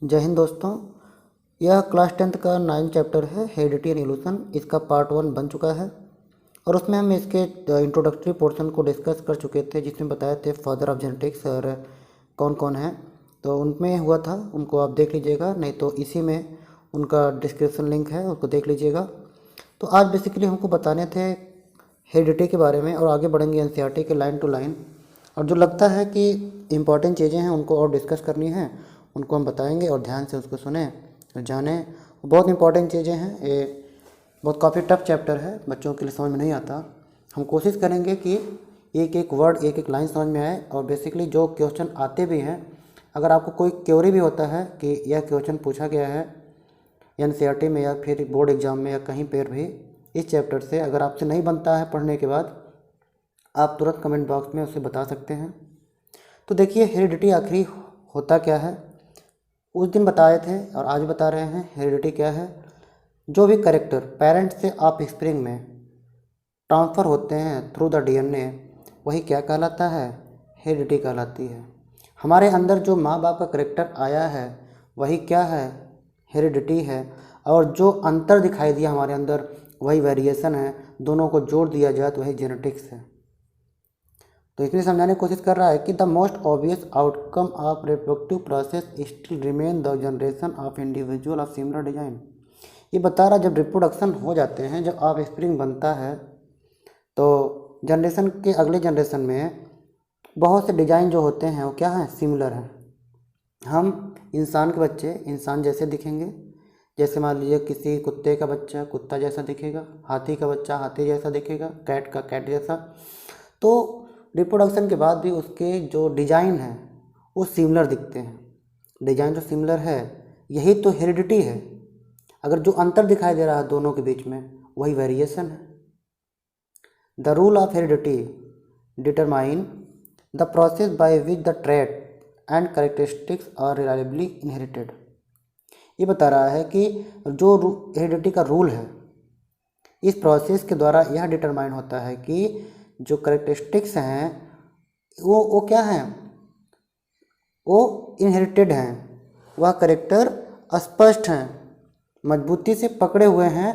जय हिंद दोस्तों। यह क्लास 10th का 9 चैप्टर है हेरिडिटी एंड इल्यूशन। इसका पार्ट 1 बन चुका है और उसमें हम इसके इंट्रोडक्टरी पोर्शन को डिस्कस कर चुके थे, जिसमें बताए थे फादर ऑफ जेनेटिक्स और कौन कौन है। तो उनमें हुआ था, उनको आप देख लीजिएगा, नहीं तो इसी में उनका डिस्क्रिप्शन लिंक है, उसको देख लीजिएगा। तो आज बेसिकली हमको बताने थे हेरिडिटी के बारे में और आगे बढ़ेंगे एनसीईआरटी के लाइन टू लाइन। और जो लगता है कि इम्पॉर्टेंट चीज़ें हैं उनको और डिस्कस करनी है, उनको हम बताएंगे और ध्यान से उसको सुने और जाने। बहुत इंपॉर्टेंट चीज़ें हैं ये, बहुत काफ़ी टफ चैप्टर है, बच्चों के लिए समझ में नहीं आता। हम कोशिश करेंगे कि एक एक वर्ड एक एक लाइन समझ में आए। और बेसिकली जो क्वेश्चन आते भी हैं, अगर आपको कोई क्वेरी भी होता है कि यह क्वेश्चन पूछा गया है एनसीईआरटी में या फिर बोर्ड एग्ज़ाम में या कहीं पर भी इस चैप्टर से, अगर आपसे नहीं बनता है पढ़ने के बाद, आप तुरंत कमेंट बॉक्स में उसे बता सकते हैं। तो देखिए हेरिडिटी आखिरी होता क्या है, उस दिन बताए थे और आज बता रहे हैं। हेरिडिटी क्या है? जो भी करेक्टर पेरेंट्स से ऑफ स्प्रिंग में ट्रांसफ़र होते हैं थ्रू द डीएनए, वही क्या कहलाता है? हेरिडिटी कहलाती है। हमारे अंदर जो माँ बाप का करेक्टर आया है वही क्या है? हेरिडिटी है। और जो अंतर दिखाई दिया हमारे अंदर वही वेरिएशन है। दोनों को जोड़ दिया जाए तो वही जेनेटिक्स है। तो इसलिए समझाने की कोशिश कर रहा है कि the most obvious outcome of reproductive process still remain the generation of individual of similar design. ये बता रहा, जब रिप्रोडक्शन हो जाते हैं, जब ऑफ स्प्रिंग बनता है, तो जनरेशन के अगले जनरेशन में बहुत से डिजाइन जो होते हैं वो क्या हैं? सिमिलर हैं। हम इंसान के बच्चे इंसान जैसे दिखेंगे, जैसे मान लीजिए किसी कुत्ते का बच्चा कुत्ता जैसा दिखेगा, हाथी का बच्चा हाथी जैसा दिखेगा, कैट का कैट जैसा। तो रिप्रोडक्शन के बाद भी उसके जो डिजाइन हैं वो सिमिलर दिखते हैं। डिजाइन जो सिमिलर है यही तो हेरिडिटी है। अगर जो अंतर दिखाई दे रहा है दोनों के बीच में वही वेरिएशन है। The rule of heredity determine the process by which the trait and characteristics are reliably inherited. ये बता रहा है कि जो हेरिडिटी का रूल है, इस प्रोसेस के द्वारा यह डिटरमाइन होता है कि जो करेक्टरिस्टिक्स हैं वो क्या हैं? वो इनहेरिटेड हैं। वह करेक्टर स्पष्ट हैं, मजबूती से पकड़े हुए हैं।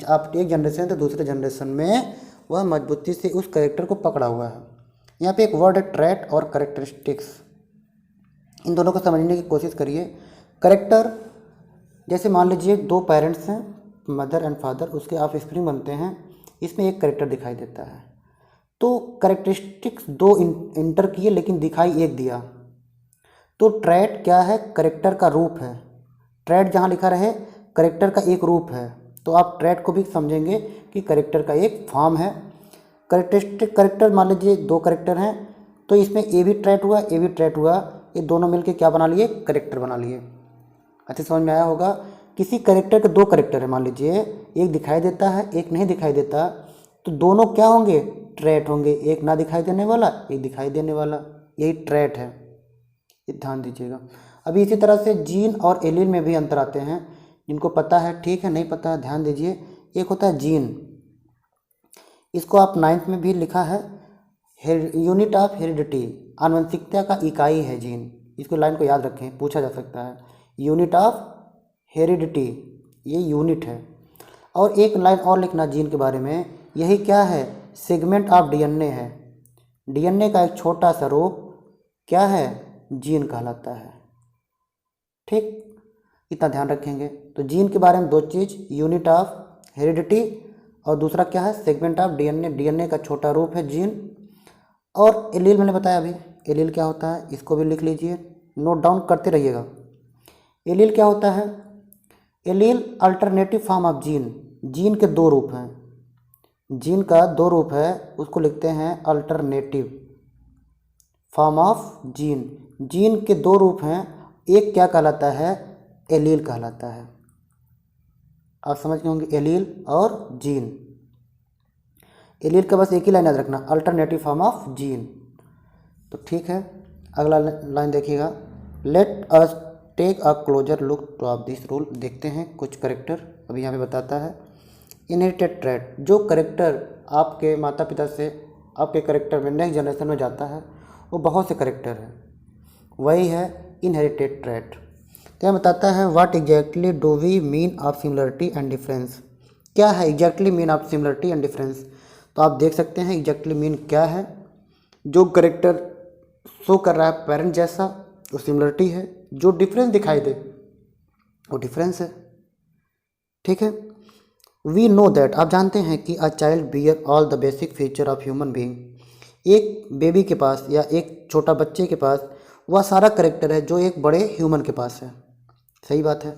आप एक जनरेशन से दूसरे जनरेशन में वह मजबूती से उस करेक्टर को पकड़ा हुआ है। यहाँ पे एक वर्ड है ट्रेट और करेक्टरिस्टिक्स। इन दोनों को समझने की कोशिश करिए। करेक्टर, जैसे मान लीजिए दो पेरेंट्स हैं, मदर एंड फादर, उसके ऑफ स्प्रिंग बनते हैं, इसमें एक करेक्टर दिखाई देता है। तो करेक्टरिस्टिक्स दो इंटर किए लेकिन दिखाई एक दिया। तो ट्रेट क्या है? करेक्टर का रूप है। ट्रेट जहाँ लिखा रहे करेक्टर का एक रूप है, तो आप ट्रेट को भी समझेंगे कि करेक्टर का एक फॉर्म है। करेक्टरिस्टिक करेक्टर, मान लीजिए दो करेक्टर हैं, तो इसमें ए भी ट्रेट हुआ ए भी ट्रेट हुआ, ये दोनों मिलके क्या बना लिए? करेक्टर बना लिए। अच्छे समझ में आया होगा। किसी करेक्टर के दो करेक्टर है, मान लीजिए एक दिखाई देता है एक नहीं दिखाई देता, तो दोनों क्या होंगे? ट्रेट होंगे। एक ना दिखाई देने वाला एक दिखाई देने वाला, यही ट्रेट है। ये ध्यान दीजिएगा। अभी इसी तरह से जीन और एलील में भी अंतर आते हैं। जिनको पता है ठीक है, नहीं पता है ध्यान दीजिए। एक होता है जीन, इसको आप 9th में भी लिखा है, यूनिट ऑफ हेरिडिटी, आनुवंशिकता का इकाई है जीन। इसको लाइन को याद रखें, पूछा जा सकता है। यूनिट ऑफ हेरिडिटी, ये यूनिट है। और एक लाइन और लिखना जीन के बारे में, यही क्या है? सेगमेंट ऑफ डीएनए है। डीएनए का एक छोटा सा रूप क्या है? जीन कहलाता है। ठीक, इतना ध्यान रखेंगे। तो जीन के बारे में दो चीज़, यूनिट ऑफ हेरिडिटी और दूसरा क्या है? Segment of DNA. डीएनए का छोटा रूप है जीन। और एलील मैंने बताया अभी, एलील क्या होता है इसको भी लिख लीजिए, नोट डाउन करते रहिएगा। एलील क्या होता है? Allele alternative form of gene. Gene के दो रूप हैं, जीन का दो रूप है, उसको लिखते हैं alternative form of gene. Gene के दो रूप हैं, एक क्या कहलाता है? एलील कहलाता है। आप समझ गए होंगे, एलील और जीन। एलील का बस एक ही लाइन याद रखना, अल्टरनेटिव फॉर्म ऑफ जीन। तो ठीक है, अगला लाइन देखिएगा। Let us take a closer look to of this rule. देखते हैं कुछ करेक्टर, अभी यहाँ पे बताता है। इनहेरिटेड ट्रेट, जो करेक्टर आपके माता पिता से आपके करेक्टर में नेक्स्ट जनरेशन में जाता है, वो बहुत से करेक्टर हैं, वही है इनहेरिटेड ट्रेट। तो यह बताता है what exactly do we mean of similarity and difference. क्या है exactly mean of similarity and difference? तो आप देख सकते हैं एग्जैक्टली मीन क्या है। जो करेक्टर शो कर रहा है पेरेंट जैसा वो सिमिलरिटी है, जो डिफरेंस दिखाई दे वो डिफरेंस है। ठीक है। वी नो दैट, आप जानते हैं कि a child bear all the basic feature of human being. एक बेबी के पास या एक छोटा बच्चे के पास वह सारा करेक्टर है जो एक बड़े ह्यूमन के पास है। सही बात है।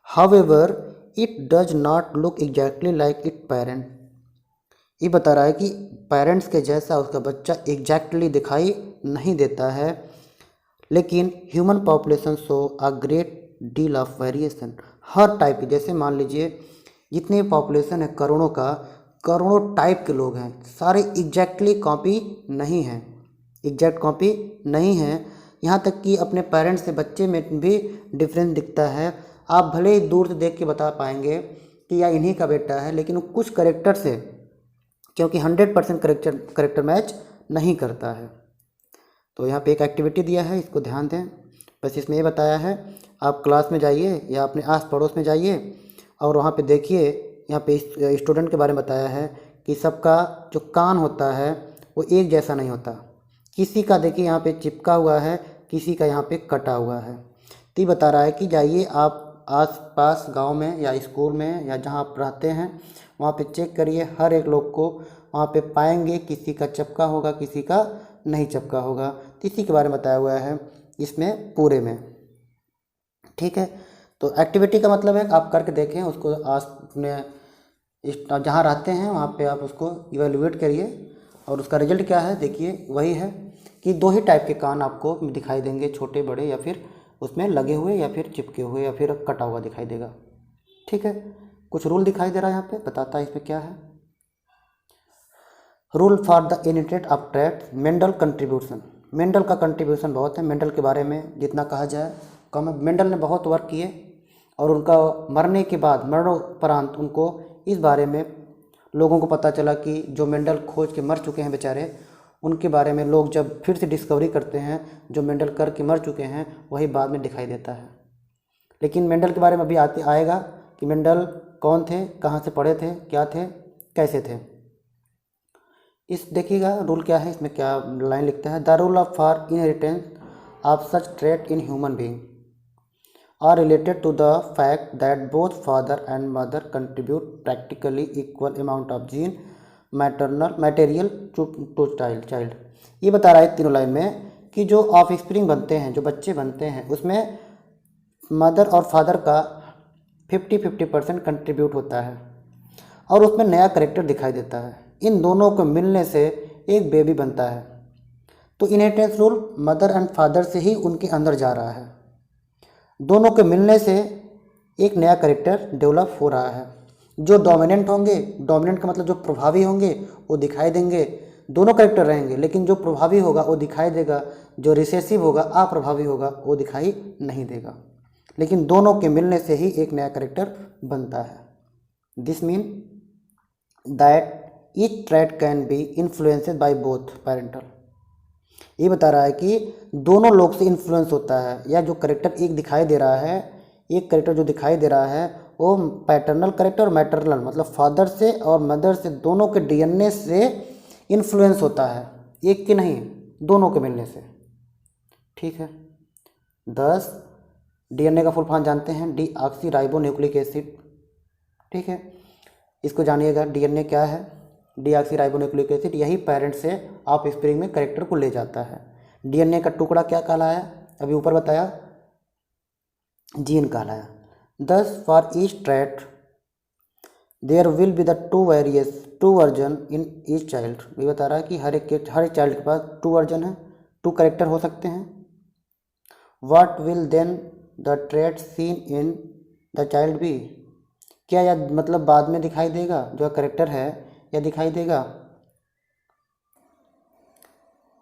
However it does not look exactly like it parent. ये बता रहा है कि पेरेंट्स के जैसा उसका बच्चा एग्जैक्टली दिखाई नहीं देता है, लेकिन human population show a great deal of variation. Her type की, जैसे मान लीजिए जितनी पॉपुलेशन है करोड़ों का, करोड़ों टाइप के लोग हैं, सारे एग्जैक्टली कॉपी नहीं हैं, एग्जैक्ट कॉपी नहीं है। यहाँ तक कि अपने पेरेंट्स से बच्चे में भी डिफरेंस दिखता है। आप भले ही दूर से देख के बता पाएंगे कि यह इन्हीं का बेटा है, लेकिन कुछ करेक्टर से, क्योंकि 100% करेक्टर मैच नहीं करता है। तो यहाँ पे एक एक्टिविटी दिया है, इसको ध्यान दें। बस इसमें ये बताया है आप क्लास में जाइए या अपने आस पड़ोस में जाइए और वहाँ पे देखिए, यहाँ पे स्टूडेंट के बारे में बताया है कि सबका जो कान होता है वो एक जैसा नहीं होता। किसी का देखिए यहाँ पे चिपका हुआ है, किसी का यहाँ पे कटा हुआ है। तो ये बता रहा है कि जाइए आप आस पास गाँव में या स्कूल में या जहाँ आप रहते हैं वहाँ पे चेक करिए, हर एक लोग को वहाँ पे पाएंगे किसी का चपका होगा, किसी का नहीं चपका होगा। तो इसी के बारे में बताया हुआ है इसमें पूरे में। ठीक है। तो एक्टिविटी का मतलब है आप करके देखें उसको, आस में जहाँ रहते हैं वहाँ पे आप उसको इवेलुएट करिए और उसका रिजल्ट क्या है देखिए। वही है कि दो ही टाइप के कान आपको दिखाई देंगे, छोटे बड़े, या फिर उसमें लगे हुए या फिर चिपके हुए या फिर कटा हुआ दिखाई देगा। ठीक है। कुछ रूल दिखाई दे रहा है यहाँ पे, बताता है इसमें क्या है। Rule for the initiate of trait, Mendel contribution. Mendel का कंट्रीब्यूशन बहुत है, मेंडल के बारे में जितना कहा जाए कम है। मेंडल ने बहुत वर्क किए और उनका मरने के बाद, मरणोपरांत उनको इस बारे में लोगों को पता चला कि जो मेंडल खोज के मर चुके हैं बेचारे, उनके बारे में लोग जब फिर से डिस्कवरी करते हैं, जो मेंडल करके मर चुके हैं वही बाद में दिखाई देता है। लेकिन मेंडल के बारे में अभी आएगा कि मेंडल कौन थे, कहाँ से पढ़े थे, क्या थे, कैसे थे। इस देखिएगा रूल क्या है, इसमें क्या लाइन लिखता है। The rule of for inheritance of such trait in human being are related to the fact that both father and mother contribute practically equal amount of gene material to child. ये बता रहा है तीनों line में कि जो of spring बनते हैं, जो बच्चे बनते हैं, उसमें मदर और फादर का 50-50% कंट्रीब्यूट होता है और उसमें नया करेक्टर दिखाई देता है। इन दोनों को मिलने से एक बेबी बनता है। तो inheritance rule mother and father से ही उनके अंदर जा रहा है। दोनों के मिलने से एक नया करेक्टर डेवलप हो रहा है। जो डोमिनेंट होंगे, डोमिनेंट का मतलब जो प्रभावी होंगे वो दिखाई देंगे, दोनों करेक्टर रहेंगे, लेकिन जो प्रभावी होगा वो दिखाई देगा, जो रिसेसिव होगा, अप्रभावी होगा, वो दिखाई नहीं देगा। लेकिन दोनों के मिलने से ही एक नया करेक्टर बनता है। This mean that each trait can be influenced by both parental. ये बता रहा है कि दोनों लोग से इन्फ्लुएंस होता है, या जो करेक्टर एक दिखाई दे रहा है, एक करेक्टर जो दिखाई दे रहा है वो पैटर्नल करेक्टर और मैटरनल मतलब फादर से और मदर से, दोनों के डीएनए से इन्फ्लुएंस होता है, एक के नहीं, दोनों के मिलने से। ठीक है। 10 डीएनए का फुल फॉर्म जानते हैं, डीऑक्सी राइबो न्यूक्लिक एसिड। ठीक है, इसको जानिएगा डीएनए क्या है। डीऑक्सी राइबो न्यूक्लिक एसिड यही पेरेंट से ऑफ स्प्रिंग में करेक्टर को ले जाता है। डीएनए का टुकड़ा क्या कहलाया, अभी ऊपर बताया, जीन कहलाया। 10 for each trait there will be the two version in each child. ये बता रहा है कि हर एक चाइल्ड के पास 2 वर्जन है, 2 करेक्टर हो सकते हैं। What will then the trait seen in the child be. क्या यह मतलब बाद में दिखाई देगा, जो करेक्टर है यह दिखाई देगा।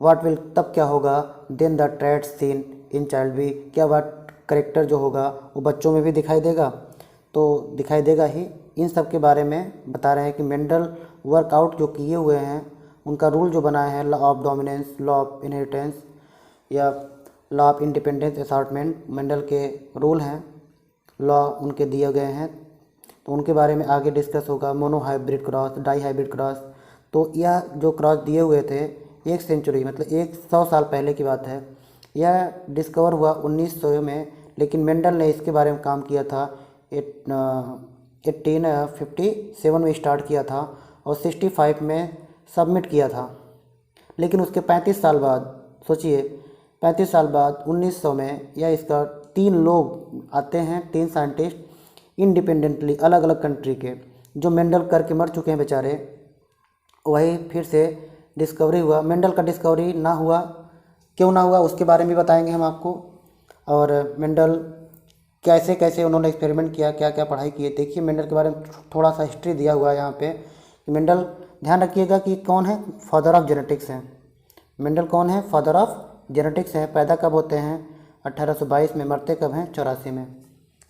व्हाट विल तब क्या होगा, then the trait seen in child be, क्या वह करेक्टर जो होगा वो बच्चों में भी दिखाई देगा, तो दिखाई देगा ही। इन सब के बारे में बता रहे हैं कि मेंडल वर्कआउट जो किए हुए हैं, उनका रूल जो बनाया है, law of dominance, law of inheritance या law of independence assortment Mendel के रूल हैं, लॉ उनके दिए गए हैं, तो उनके बारे में आगे डिस्कस होगा। Monohybrid cross, dihybrid cross, तो यह जो क्रॉस दिए हुए थे 1 सेंचुरी मतलब 100 साल पहले की बात है। यह डिस्कवर हुआ 1900 में, लेकिन मेंडल ने इसके बारे में काम किया था 1857 में स्टार्ट किया था और 65 में सबमिट किया था। लेकिन उसके 35 साल बाद, सोचिए 35 साल बाद 1900 में यह इसका 3 लोग आते हैं, 3 साइंटिस्ट इंडिपेंडेंटली अलग अलग कंट्री के, जो मेंडल करके मर चुके हैं बेचारे, वही फिर से डिस्कवरी हुआ। मेंडल का डिस्कवरी ना हुआ, क्यों ना हुआ उसके बारे में बताएंगे हम आपको। और मेंडल कैसे कैसे उन्होंने एक्सपेरिमेंट किया, क्या क्या पढ़ाई की है, देखिए मेंडल के बारे में थोड़ा सा हिस्ट्री दिया हुआ है यहाँ पे। मेंडल, ध्यान रखिएगा कि कौन है, फादर ऑफ जेनेटिक्स हैं। मेंडल कौन है, फादर ऑफ जेनेटिक्स हैं। पैदा कब होते हैं, 1822 में। मरते कब हैं, 84 में।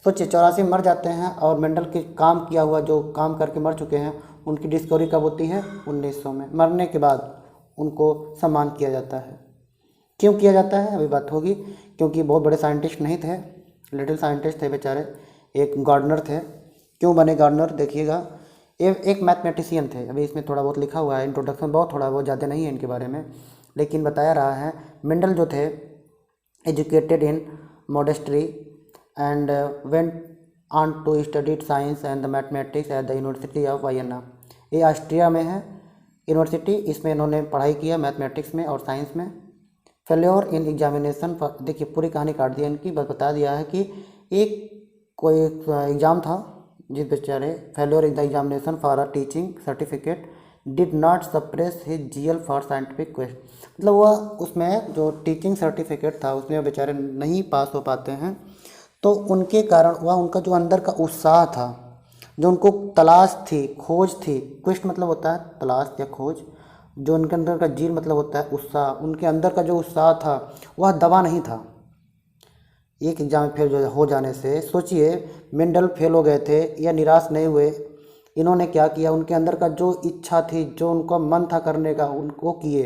सोचिए 84 में मर जाते हैं, और मेंडल के काम किया हुआ, जो काम करके मर चुके हैं, उनकी डिस्कवरी कब होती है, 1900 में। मरने के बाद उनको सम्मान किया जाता है। क्यों किया जाता है अभी बात होगी, क्योंकि बहुत बड़े साइंटिस्ट नहीं थे, लिटिल साइंटिस्ट थे बेचारे, एक गार्डनर थे। क्यों बने गार्डनर, देखिएगा। एक मैथमेटिशियन थे। अभी इसमें थोड़ा बहुत लिखा हुआ है, इंट्रोडक्शन बहुत थोड़ा बहुत, ज़्यादा नहीं है इनके बारे में, लेकिन बताया रहा है। मेंडल जो थे educated in monastery and went on to study science and the mathematics at the university of Vienna. ये ऑस्ट्रिया में है यूनिवर्सिटी, इसमें इन्होंने पढ़ाई किया मैथमेटिक्स में और साइंस में। फेल्योर इन एग्जामिनेशन, देखिए पूरी कहानी काट दिया इनकी, बस बता दिया है कि एक कोई एग्ज़ाम था जिस बेचारे failure in the examination for a teaching certificate did not suppress his GL for scientific quest, मतलब वह उसमें जो टीचिंग सर्टिफिकेट था उसमें बेचारे नहीं पास हो पाते हैं, तो उनके कारण वह उनका जो अंदर का उत्साह था, जो उनको तलाश थी, खोज थी, क्वेस्ट मतलब होता है तलाश या खोज, जो उनके अंदर का जील मतलब होता है उत्साह, उनके अंदर का जो उत्साह था वह दबा नहीं था एक एग्जाम में फेल हो जाने से। सोचिए मेंडल फेल हो गए थे या निराश नहीं हुए, इन्होंने क्या किया, उनके अंदर का जो इच्छा थी, जो उनका मन था करने का, उनको किए।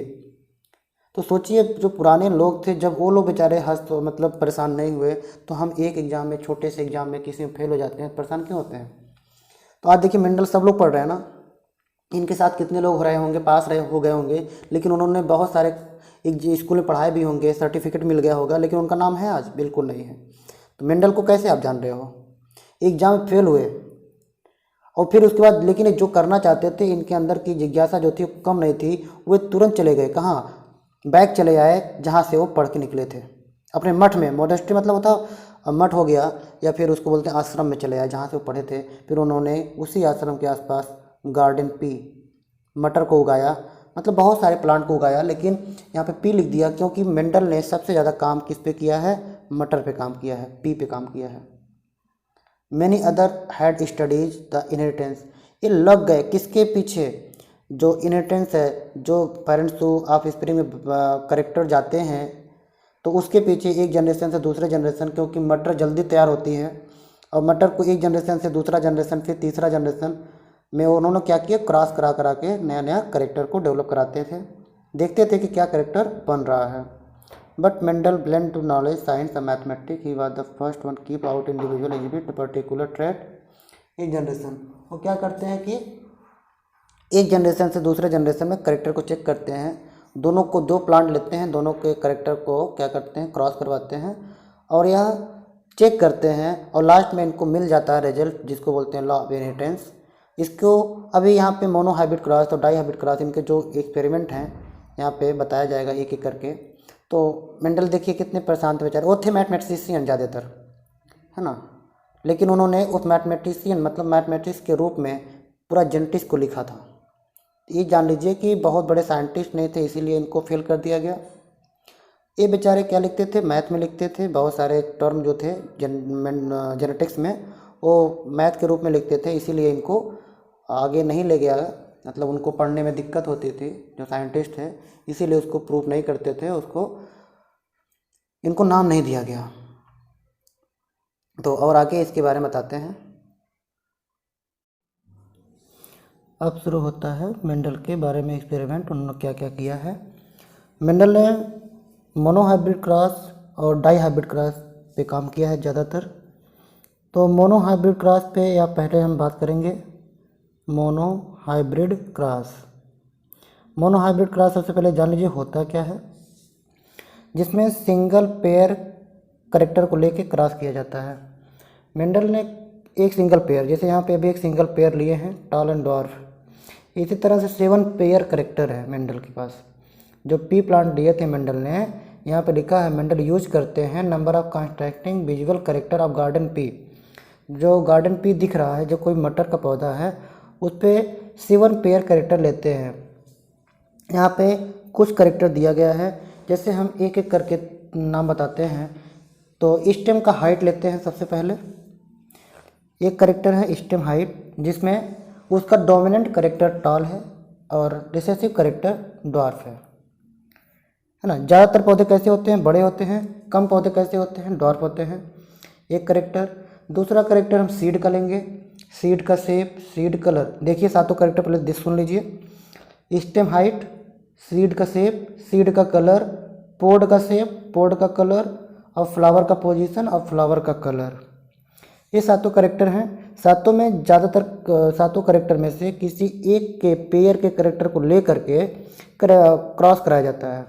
तो सोचिए जो पुराने लोग थे, जब वो लोग बेचारे मतलब परेशान नहीं हुए, तो हम एक एग्ज़ाम में, छोटे से एग्ज़ाम में किसी में फेल हो जाते हैं, परेशान क्यों होते हैं। तो आज देखिए मेंडल सब लोग पढ़ रहे हैं ना, इनके साथ कितने लोग हो रहे होंगे, पास रहे हो गए होंगे, लेकिन उन्होंने बहुत सारे एक स्कूल में पढ़ाए भी होंगे, सर्टिफिकेट मिल गया होगा, लेकिन उनका नाम है आज, बिल्कुल नहीं है। तो मेंडल को कैसे आप जान रहे हो, एग्जाम में फेल हुए और फिर उसके बाद, लेकिन जो करना चाहते थे, इनके अंदर की जिज्ञासा जो थी कम नहीं थी, वे तुरंत चले गए कहाँ, बैग चले आए जहाँ से वो पढ़ के निकले थे, अपने मठ में। मॉडेस्टी मतलब होता मठ हो गया, या फिर उसको बोलते हैं आश्रम में चले आए जहाँ से वो पढ़े थे। फिर उन्होंने उसी आश्रम के आसपास गार्डन पी, मटर को उगाया, मतलब बहुत सारे प्लांट को उगाया, लेकिन यहाँ पे पी लिख दिया क्योंकि मेंडल ने सबसे ज़्यादा काम किस पे किया है, मटर पे काम किया है, पी पे काम किया है। Many other had studies the inheritance, ये लग गए किसके पीछे, जो इनहेरिटेंस है, जो पेरेंट्स टू ऑफ स्प्रिंग में करेक्टर जाते हैं, तो उसके पीछे एक जनरेशन से दूसरे जनरेशन, क्योंकि मटर जल्दी तैयार होती है, और मटर को एक जनरेशन से दूसरा जनरेशन, फिर तीसरा जनरेशन में उन्होंने क्या किया, क्रॉस करा करा के नया नया करेक्टर को डेवलप कराते थे, देखते थे कि क्या करेक्टर बन रहा है। But Mendel blend to knowledge science and mathematics, he was the first one keep out individual exhibit particular trait in generation. वो क्या करते हैं कि एक जनरेशन से दूसरे जनरेशन में करेक्टर को चेक करते हैं, दोनों को, दो प्लांट लेते हैं, दोनों के करेक्टर को क्या करते हैं, क्रॉस करवाते हैं, और यह चेक करते हैं, और लास्ट में इनको मिल जाता है रिजल्ट, जिसको बोलते हैं लॉ ऑफ इनहेरिटेंस। इसको अभी यहाँ पे मोनो हाइब्रिड क्रॉस और डाई हाइब्रिड क्रॉस, इनके जो एक्सपेरिमेंट हैं यहाँ पे बताया जाएगा एक एक करके। तो मेंडल देखिए कितने परेशान थे बेचारे, वो थे मैथमेटिशियन ज़्यादातर, है ना, लेकिन उन्होंने उस मैथमेटिशियन मतलब मैथमेटिक्स के रूप में पूरा जेनेटिक्स को लिखा था। ये जान लीजिए कि बहुत बड़े साइंटिस्ट नहीं थे, इसीलिए इनको फेल कर दिया गया। ये बेचारे क्या लिखते थे, मैथ में लिखते थे, बहुत सारे टर्म जो थे जेनेटिक्स में वो मैथ के रूप में लिखते थे, इसीलिए इनको आगे नहीं ले गया, मतलब उनको पढ़ने में दिक्कत होती थी जो साइंटिस्ट थे, इसीलिए उसको प्रूफ नहीं करते थे, उसको इनको नाम नहीं दिया गया। तो और आगे इसके बारे में बताते हैं। अब शुरू होता है मेंडल के बारे में एक्सपेरिमेंट, उन्होंने क्या क्या किया है। मेंडल ने मोनोहाइब्रिड क्रॉस और डाई हाइब्रिड क्रॉस पे काम किया है ज़्यादातर। तो मोनो हाइब्रिड क्रॉस पे या पहले हम बात करेंगे mono hybrid cross. Mono hybrid cross सबसे पहले जान लीजिए होता क्या है, जिसमें सिंगल पेयर करेक्टर को लेके क्रॉस किया जाता है। मेंडल ने एक सिंगल पेयर, जैसे यहाँ पे अभी एक सिंगल पेयर लिए हैं टॉल एंड डॉर्फ, इसी तरह से 7 पेयर करेक्टर है मेंडल के पास। जो पी प्लांट दिए थे मेंडल ने, यहाँ पे लिखा है मेंडल यूज करते हैं number of constructing visual character of garden pea. जो गार्डन पी दिख रहा है, जो कोई मटर का पौधा है, उस पर 7 पेयर करेक्टर लेते हैं। यहाँ पे कुछ करेक्टर दिया गया है, जैसे हम एक एक करके नाम बताते हैं। तो स्टेम का हाइट लेते हैं सबसे पहले। एक करेक्टर है स्टेम हाइट, जिसमें उसका डोमिनेंट करेक्टर टॉल है और रिसेसिव करेक्टर डॉर्फ है ना। ज़्यादातर पौधे कैसे होते हैं, बड़े होते हैं। कम पौधे कैसे होते हैं, डॉर्फ होते हैं। एक करेक्टर। दूसरा करेक्टर हम सीड का लेंगे। सीड का शेप, सीड कलर। देखिए सातों करेक्टर पहले दिस सुन लीजिए। स्टेम हाइट, सीड का शेप, सीड का कलर, पोड का शेप, पोड का कलर, और फ्लावर का पोजीशन और फ्लावर का कलर। ये सातों करेक्टर हैं। सातों में ज़्यादातर सातों करेक्टर में से किसी एक के पेयर के करेक्टर को ले करके क्रॉस कराया जाता है,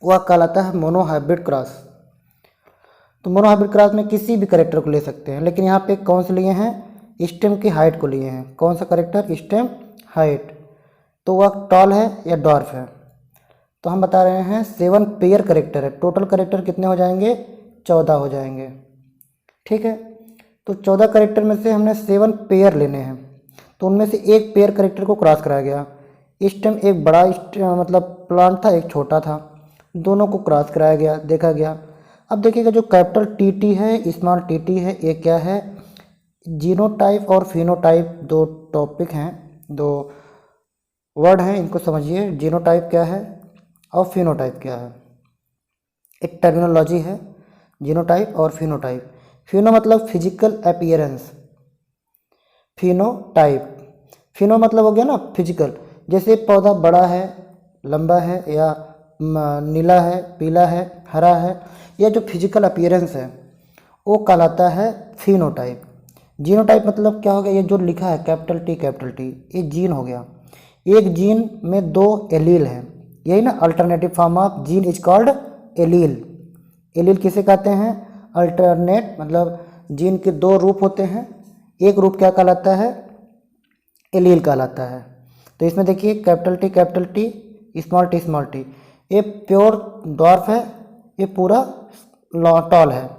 वह कहलाता है मोनो हाइब्रिड क्रॉस। तो मोनो हाइब्रिड क्रॉस में किसी भी करेक्टर को ले सकते हैं, लेकिन यहाँ पे कौन से लिए हैं, स्टेम की हाइट को लिए हैं। कौन सा करेक्टर, स्टेम हाइट। तो वह टॉल है या डॉर्फ है। तो हम बता रहे हैं 7 पेयर करेक्टर है। टोटल करेक्टर कितने हो जाएंगे, 14 हो जाएंगे। ठीक है, तो 14 करेक्टर में से हमने 7 पेयर लेने हैं। तो उनमें से एक पेयर करेक्टर को क्रॉस कराया गया। स्टेम एक बड़ा मतलब प्लांट था, एक छोटा था, दोनों को क्रॉस कराया गया, देखा गया। अब देखिएगा जो कैपिटल टी है, स्मॉल टी है, ये क्या है, जीनोटाइप और फिनोटाइप दो टॉपिक हैं, दो वर्ड हैं, इनको समझिए। जीनोटाइप क्या है और फिनोटाइप क्या है, एक टर्मिनोलॉजी है, जीनोटाइप और फिनोटाइप। फिनो मतलब फिजिकल अपीयरेंस, फिनोटाइप। फिनो मतलब हो गया ना फिजिकल, जैसे पौधा बड़ा है, लंबा है, या नीला है, पीला है, हरा है, यह जो फिजिकल अपीयरेंस है वो कहलाता है फिनोटाइप। जीनोटाइप मतलब क्या हो गया, ये जो लिखा है कैपिटल टी, ये जीन हो गया। एक जीन में 2 एलील हैं, यही ना alternative form of gene is called allele. Allele किसे कहते हैं, अल्टरनेट मतलब जीन के 2 रूप होते हैं। एक रूप क्या कहलाता है, एलील कहलाता है। तो इसमें देखिए कैपिटल टी, स्मॉल टी, ये प्योर डॉर्फ है, ये पूरा टॉल है।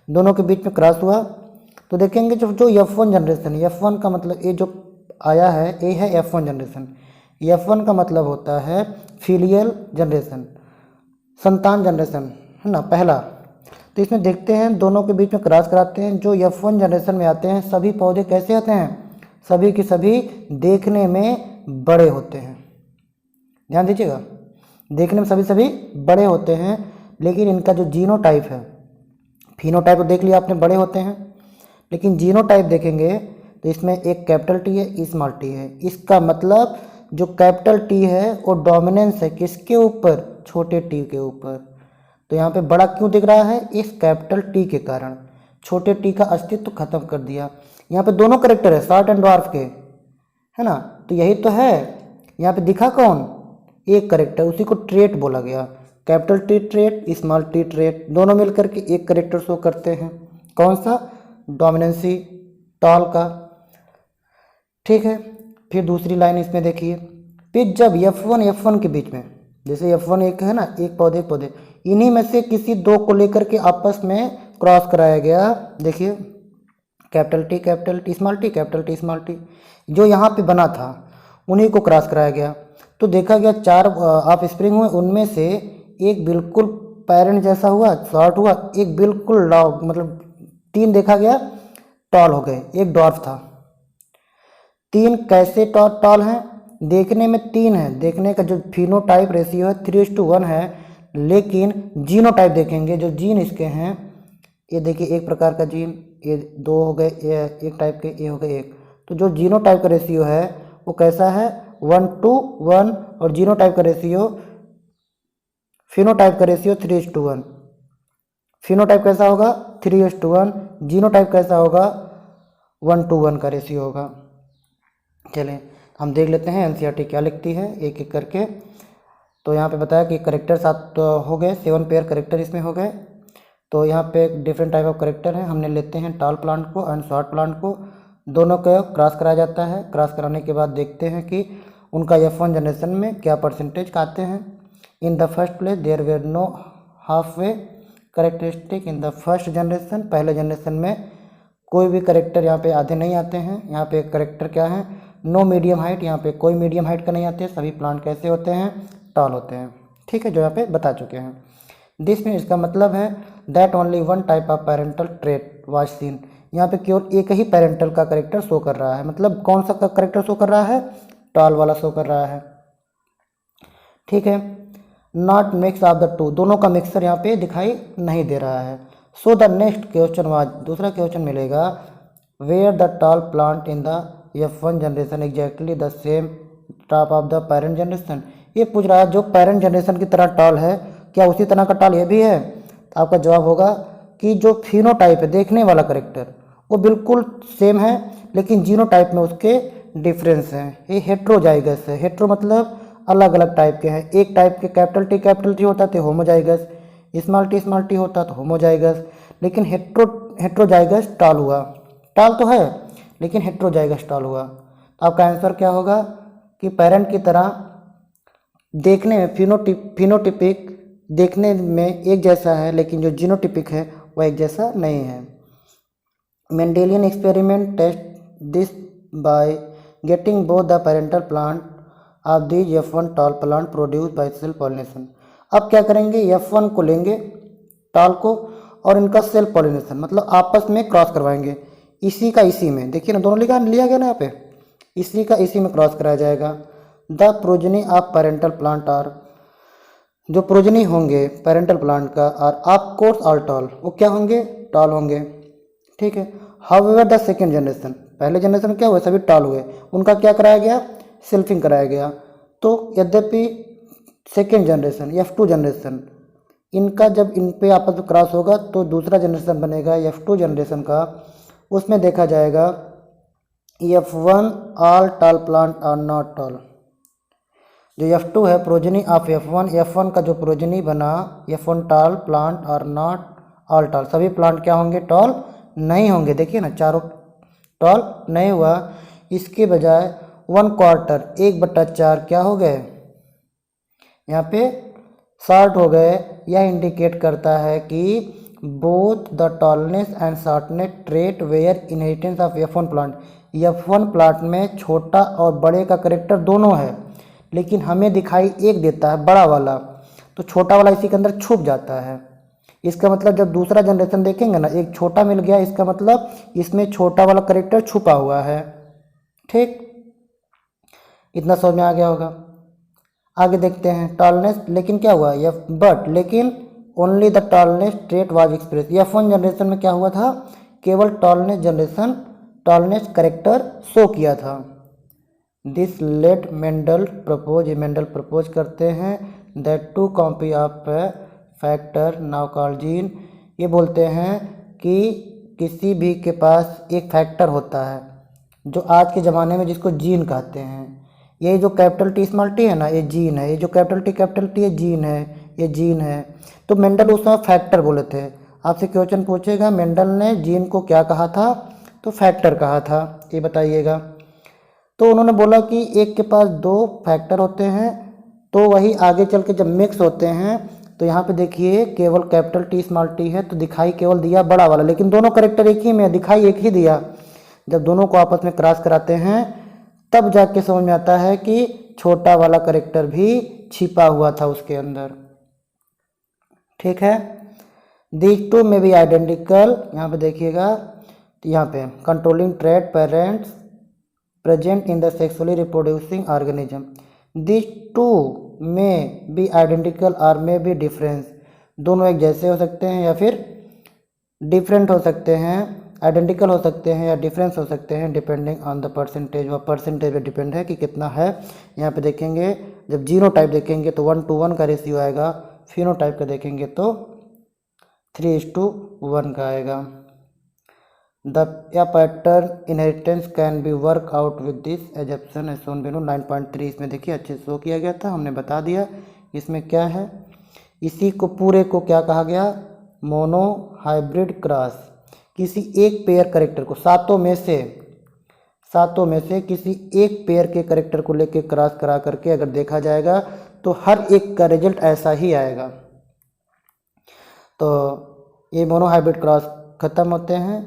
दोनों के बीच में क्रॉस हुआ। तो देखेंगे जो F1 जनरेशन, F1 का मतलब ये जो आया है, ये है F1 जनरेशन। F1 का मतलब होता है फिलियल जनरेशन, संतान जनरेशन है ना, पहला। तो इसमें देखते हैं दोनों के बीच में क्रॉस कराते हैं। जो F1 जनरेशन में आते हैं सभी पौधे कैसे होते हैं, सभी के सभी देखने में बड़े होते हैं। ध्यान दीजिएगा, देखने में सभी बड़े होते हैं, लेकिन इनका जो जीनोटाइप है, फिनोटाइप देख लिया आपने, बड़े होते हैं, लेकिन जीनोटाइप देखेंगे तो इसमें एक कैपिटल टी है, स्मॉल टी है। इसका मतलब जो कैपिटल टी है वो डोमिनेंस है किसके ऊपर, छोटे टी के ऊपर। तो यहाँ पे बड़ा क्यों दिख रहा है, इस कैपिटल टी के कारण। छोटे टी का अस्तित्व खत्म कर दिया। यहाँ पे दोनों करेक्टर है, शॉर्ट एंड डॉर्फ के, है ना। तो यही तो है, यहाँ पे दिखा कौन, एक करेक्टर, उसी को ट्रेट बोला गया। Capital T trait, small T trait, दोनों मिलकर के एक करेक्टर शो करते हैं। कौन सा, डोमिनेंसी टॉल का। ठीक है, फिर दूसरी लाइन इसमें देखिए। फिर जब F1 के बीच में, जैसे F1 एक है ना, एक पौधे, इन्हीं में से किसी 2 को लेकर के आपस में क्रॉस कराया गया। देखिए कैपिटल टी स्मॉल टी, जो यहाँ पे बना था उन्हीं को क्रॉस कराया गया। तो देखा गया 4 ऑफ स्प्रिंग हुए, उनमें से एक बिल्कुल पैरेंट जैसा हुआ, शॉर्ट हुआ, एक बिल्कुल लॉन्ग, मतलब 3 देखा गया टॉल हो गए, एक डॉर्फ था। 3 कैसे टॉल हैं, देखने में 3 है, देखने का जो फिनोटाइप रेशियो है 3:1 है, लेकिन जीनोटाइप देखेंगे, जो जीन इसके हैं, ये देखिए एक प्रकार का जीन, ये 2 हो गए, ये एक टाइप के, ये हो गए 1। तो जो जीनोटाइप का रेशियो है वो कैसा है, 1:1, और जीनोटाइप का रेशियो, फिनोटाइप का रेशियो 3:1। फिनोटाइप कैसा होगा 3:1, जीनोटाइप कैसा होगा 1:1 का रेशियो होगा। चलें हम देख लेते हैं एनसीईआरटी क्या लिखती है एक एक करके। तो यहाँ पे बताया कि करेक्टर 7 हो गए, 7 पेयर करेक्टर इसमें हो गए। तो यहाँ पे डिफरेंट टाइप ऑफ करेक्टर हैं, हमने लेते हैं टाल प्लांट को एंड शॉर्ट प्लांट को, दोनों को क्रॉस कराया जाता है। क्रॉस कराने के बाद देखते हैं कि उनका F1 जनरेशन में क्या परसेंटेज का आते हैं। In the first place there were no half way characteristic in the first generation, पहले जनरेशन में कोई भी करेक्टर यहाँ पे आधे नहीं आते हैं। यहाँ पे करेक्टर क्या है नो मीडियम हाइट, यहाँ पे कोई मीडियम हाइट का नहीं आते, सभी प्लांट कैसे होते हैं टॉल होते हैं। ठीक है, जो यहाँ पे बता चुके हैं। दिस मीन इसका मतलब है that only one type of parental trait was scene, यहाँ पे केवल एक ही पेरेंटल का करेक्टर शो कर रहा है। मतलब कौन सा करेक्टर शो कर रहा है टॉल वाला शो कर रहा है। ठीक है, not mix of the two, दोनों का मिक्सर यहाँ पे दिखाई नहीं दे रहा है। So the next question was, दूसरा क्वेश्चन मिलेगा where the tall plant in the F1 generation exactly the same top of the parent generation. ये पूछ रहा है जो पेरेंट जनरेशन की तरह टॉल है क्या उसी तरह का टॉल ये भी है। तो आपका जवाब होगा कि जो फिनोटाइप है देखने वाला करेक्टर वो बिल्कुल सेम है, लेकिन जीनोटाइप में उसके डिफरेंस हैं। ये हेट्रोजाइगस है, हेट्रो मतलब अलग अलग टाइप के हैं। एक टाइप के कैपिटल टी होता तो होमोजाइगस, स्मॉल टी होता तो होमोजाइगस, लेकिन हेट्रोजाइगस टॉल हुआ। टॉल तो है लेकिन हेट्रोजाइगस टॉल हुआ। तो आपका आंसर क्या होगा कि पेरेंट की तरह देखने में फिनोटिपिक देखने में एक जैसा है, लेकिन जो जीनोटिपिक है वह एक जैसा नहीं है। Mendelian experiment test this by getting both the parental plant of these F1 tall plant produce by self pollination. अब क्या करेंगे F1 को लेंगे टॉल को और इनका सेल्फ पॉलिनेशन मतलब आपस में क्रॉस करवाएंगे। इसी का इसी में देखिए ना, दोनों लिया गया ना यहाँ पे, इसी का इसी में क्रॉस कराया जाएगा। The progeny of parental plant are, जो प्रोजनी होंगे पेरेंटल प्लांट का are of course all tall, वो क्या होंगे टॉल होंगे। ठीक है, हाउएवर द सेकेंड जनरेशन, पहले जनरेशन क्या हुए सभी टॉल हुए, उनका क्या कराया गया सेल्फिंग कराया गया। तो यद्यपि सेकेंड जनरेशन F2 जनरेशन इनका जब इन पे आपस में क्रॉस होगा तो दूसरा जनरेशन बनेगा F2 जनरेशन का, उसमें देखा जाएगा F1 all tall plant are not tall. जो F2 है प्रोजनी ऑफ F1 का जो प्रोजनी बना F1 tall plant are not all tall, सभी प्लांट क्या होंगे टॉल नहीं होंगे। देखिए ना चारों टॉल नहीं हुआ, इसके बजाय 1/4 1/4 क्या हो गए यहाँ पे शॉर्ट हो गए। यह इंडिकेट करता है कि both the tallness and shortness trait were inheritance of F1 plant. F1 plant में छोटा और बड़े का करेक्टर दोनों है, लेकिन हमें दिखाई एक देता है बड़ा वाला, तो छोटा वाला इसी के अंदर छुप जाता है। इसका मतलब जब दूसरा जनरेशन देखेंगे ना एक छोटा मिल गया, इसका मतलब इसमें छोटा वाला करेक्टर छुपा हुआ है। ठीक, इतना समझ में आ गया होगा। आगे देखते हैं टॉलनेस, लेकिन क्या हुआ लेकिन only the tallness trait was express. F1 generation में क्या हुआ था केवल टॉलनेस करेक्टर शो किया था। दिस लेट मेंडल प्रपोज करते हैं that two copy of factor now called gene. ये बोलते हैं कि किसी भी के पास एक फैक्टर होता है जो आज के ज़माने में जिसको जीन कहते हैं। ये जो कैपिटल टी स्मॉल टी है ना ये जीन है, ये जो कैपिटल टी है जीन है, ये जीन है। तो मेंडल उस समय फैक्टर बोले थे। आपसे क्वेश्चन पूछेगा मेंडल ने जीन को क्या कहा था, तो फैक्टर कहा था, ये बताइएगा। तो उन्होंने बोला कि एक के पास 2 फैक्टर होते हैं, तो वही आगे चल के जब मिक्स होते हैं तो यहाँ पे देखिए केवल कैपिटल टी स्मॉल टी है तो दिखाई केवल दिया बड़ा वाला, लेकिन दोनों करेक्टर एक ही में दिखाई एक ही दिया। जब दोनों को आपस में क्रॉस कराते हैं तब जाके समझ में आता है कि छोटा वाला करेक्टर भी छिपा हुआ था उसके अंदर। ठीक है, दीज टू में भी आइडेंटिकल, यहाँ पे देखिएगा तो यहाँ पे controlling trait parents present in the sexually reproducing organism. These two में बी आइडेंटिकल और में बी डिफरेंस, दोनों एक जैसे हो सकते हैं या फिर डिफरेंट हो सकते हैं, आइडेंटिकल हो सकते हैं या डिफरेंस हो सकते हैं डिपेंडिंग ऑन द परसेंटेज। वह परसेंटेज पे डिपेंड है कि कितना है। यहाँ पे देखेंगे जब जीनोटाइप देखेंगे तो 1:1 का रेशियो आएगा, फिनोटाइप का देखेंगे तो 3:1 का आएगा। The pattern inheritance can be work out with this assumption as shown below 9.3। इसमें देखिए अच्छे से शो किया गया था, हमने बता दिया इसमें क्या है। इसी को पूरे को क्या कहा गया, मोनो हाइब्रिड क्रॉस। किसी एक पेयर करेक्टर को सातों में से किसी एक पेयर के करेक्टर को लेके क्रॉस करा करके अगर देखा जाएगा तो हर एक का रिजल्ट ऐसा ही आएगा। तो ये मोनो हाइब्रिड क्रॉस खत्म होते हैं।